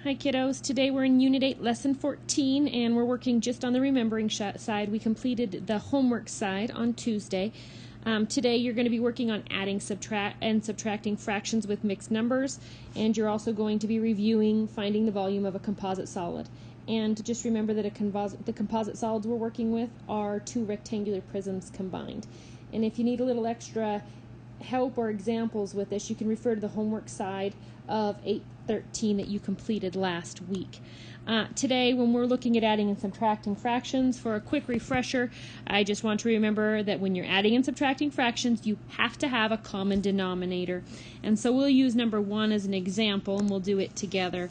Hi kiddos, today we're in Unit 8, Lesson 14, and we're working just on the remembering side. We completed the homework side on Tuesday. Today you're going to be working on adding and subtracting fractions with mixed numbers, and you're also going to be reviewing finding the volume of a composite solid. And just remember that the composite solids we're working with are two rectangular prisms combined. And if you need a little extra help or examples with this, you can refer to the homework side of 8:13 that you completed last week. Today, when we're looking at adding and subtracting fractions, for a quick refresher, I just want to remember that when you're adding and subtracting fractions, you have to have a common denominator. And so we'll use number 1 as an example, and we'll do it together.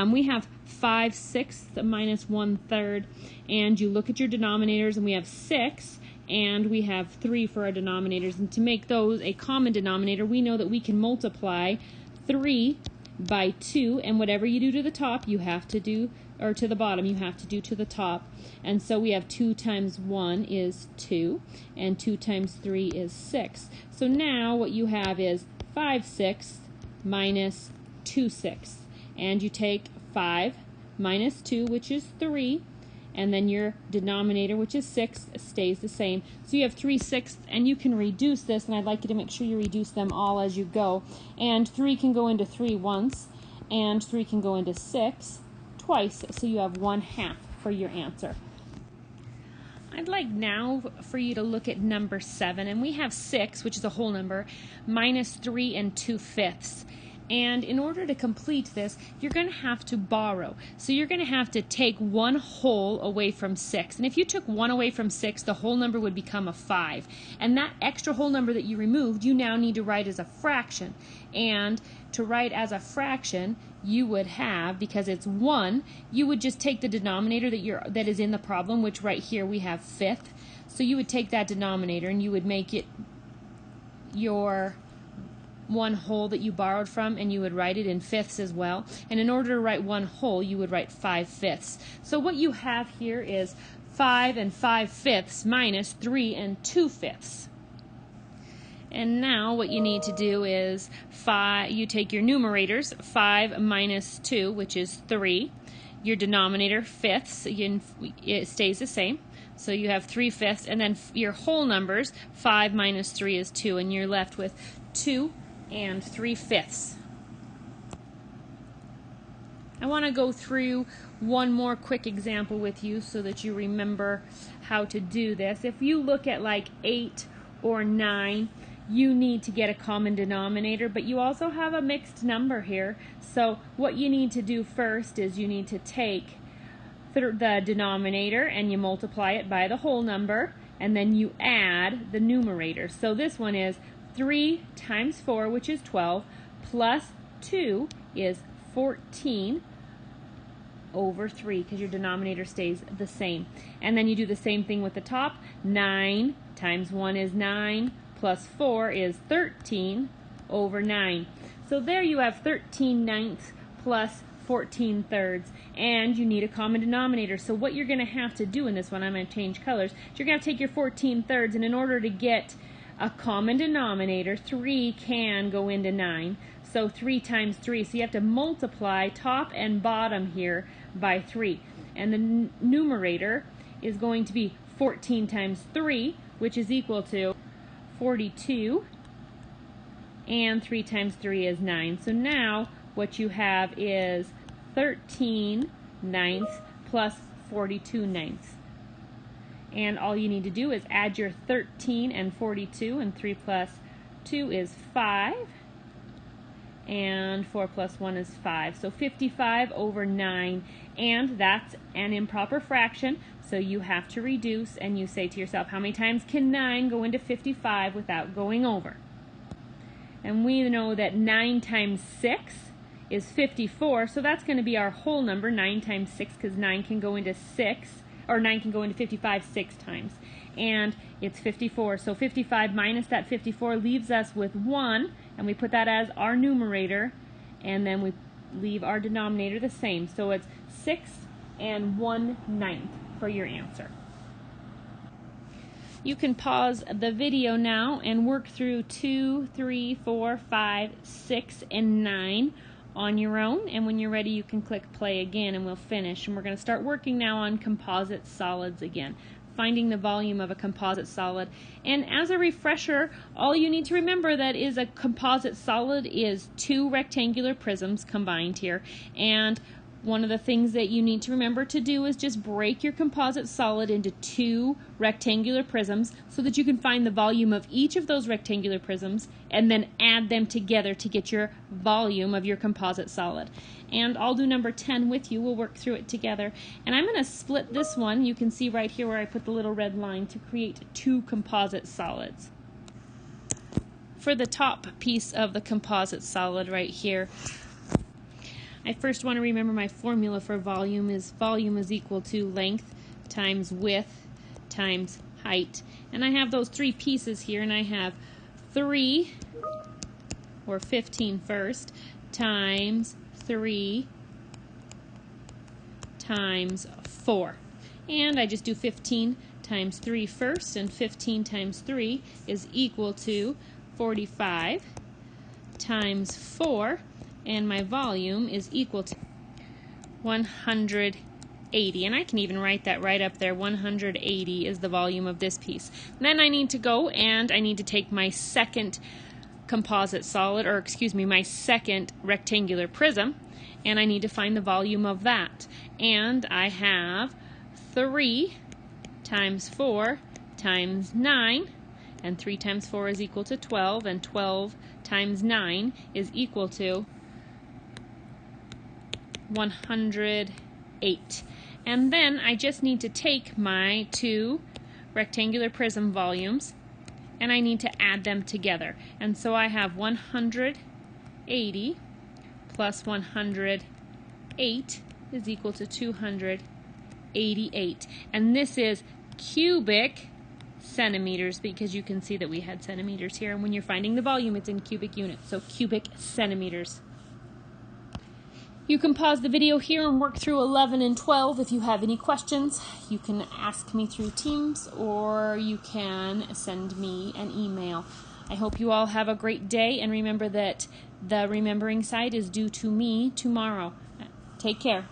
We have 5/6 minus 1/3, and you look at your denominators, and we have 6. And we have 3 for our denominators. And to make those a common denominator, we know that we can multiply 3 by 2, and whatever you do to the top, you have to do, or to the bottom, you have to do to the top. And so we have 2 times 1 is 2, and 2 times 3 is 6. So now what you have is 5/6 minus 2/6. And you take 5 minus 2, which is 3, and then your denominator, which is 6, stays the same. So you have 3/6, and you can reduce this, and I'd like you to make sure you reduce them all as you go. And 3 can go into 3 once, and 3 can go into 6 twice, so you have 1/2 for your answer. I'd like now for you to look at number 7, and we have 6, which is a whole number, minus 3 and 2/5. And in order to complete this, you're going to have to borrow. So you're going to have to take 1 whole away from 6. And if you took 1 away from 6, the whole number would become a 5. And that extra whole number that you removed, you now need to write as a fraction. And to write as a fraction, you would have, because it's 1, you would just take the denominator that is in the problem, which right here we have 5th. So you would take that denominator and you would make it your 1 whole that you borrowed from, and you would write it in 5ths as well. And in order to write 1 whole, you would write 5/5. So what you have here is 5 and 5/5 minus 3 and 2/5. And now what you need to do is you take your numerators, 5 minus 2, which is 3. Your denominator, 5ths, it stays the same. So you have 3/5, and then your whole numbers, 5 minus 3 is 2, and you're left with 2 and 3/5. I want to go through one more quick example with you so that you remember how to do this. If you look at like 8 or 9, you need to get a common denominator, but you also have a mixed number here. So what you need to do first is you need to take the denominator and you multiply it by the whole number, and then you add the numerator. So this one is 3 times 4, which is 12, plus 2 is 14 over 3, because your denominator stays the same. And then you do the same thing with the top. 9 times 1 is 9, plus 4 is 13 over 9. So there you have 13/9 plus 14/3, and you need a common denominator. So what you're going to have to do in this one, I'm going to change colors, you're going to take your 14/3, and in order to get a common denominator, 3 can go into 9. So 3 times 3. So you have to multiply top and bottom here by 3. And the numerator is going to be 14 times 3, which is equal to 42. And 3 times 3 is 9. So now what you have is 13/9 plus 42/9. And all you need to do is add your 13 and 42, and 3 plus 2 is 5, and 4 plus 1 is 5. So 55 over 9, and that's an improper fraction, so you have to reduce, and you say to yourself, how many times can 9 go into 55 without going over? And we know that 9 times 6 is 54, so that's going to be our whole number, 9 times 6, because 9 can go into 6, or 9 can go into 55 6 times, and it's 54. So 55 minus that 54 leaves us with 1, and we put that as our numerator, and then we leave our denominator the same. So it's 6 and 1/9 for your answer. You can pause the video now and work through 2, 3, 4, 5, 6, and 9 on your own, and when you're ready you can click play again and we'll finish. And we're going to start working now on composite solids again, finding the volume of a composite solid. And as a refresher, all you need to remember that is a composite solid is two rectangular prisms combined here. And one of the things that you need to remember to do is just break your composite solid into two rectangular prisms so that you can find the volume of each of those rectangular prisms and then add them together to get your volume of your composite solid. And I'll do number 10 with you. We'll work through it together. And I'm going to split this one. You can see right here where I put the little red line to create two composite solids. For the top piece of the composite solid right here, I first want to remember my formula for volume is equal to length times width times height. And I have those three pieces here, and I have 3, or 15 first, times 3 times 4. And I just do 15 times 3 first, and 15 times 3 is equal to 45 times 4. And my volume is equal to 180. And I can even write that right up there. 180 is the volume of this piece. Then I need to go and I need to take my second composite solid, or excuse me, my second rectangular prism, and I need to find the volume of that. And I have 3 times 4 times 9, and 3 times 4 is equal to 12, and 12 times 9 is equal to 108. And then I just need to take my two rectangular prism volumes and I need to add them together. And so I have 180 plus 108 is equal to 288. And this is cubic centimeters, because you can see that we had centimeters here, and when you're finding the volume it's in cubic units, so cubic centimeters. You can pause the video here and work through 11 and 12. If you have any questions, you can ask me through Teams or you can send me an email. I hope you all have a great day, and remember that the remembering side is due to me tomorrow. Take care.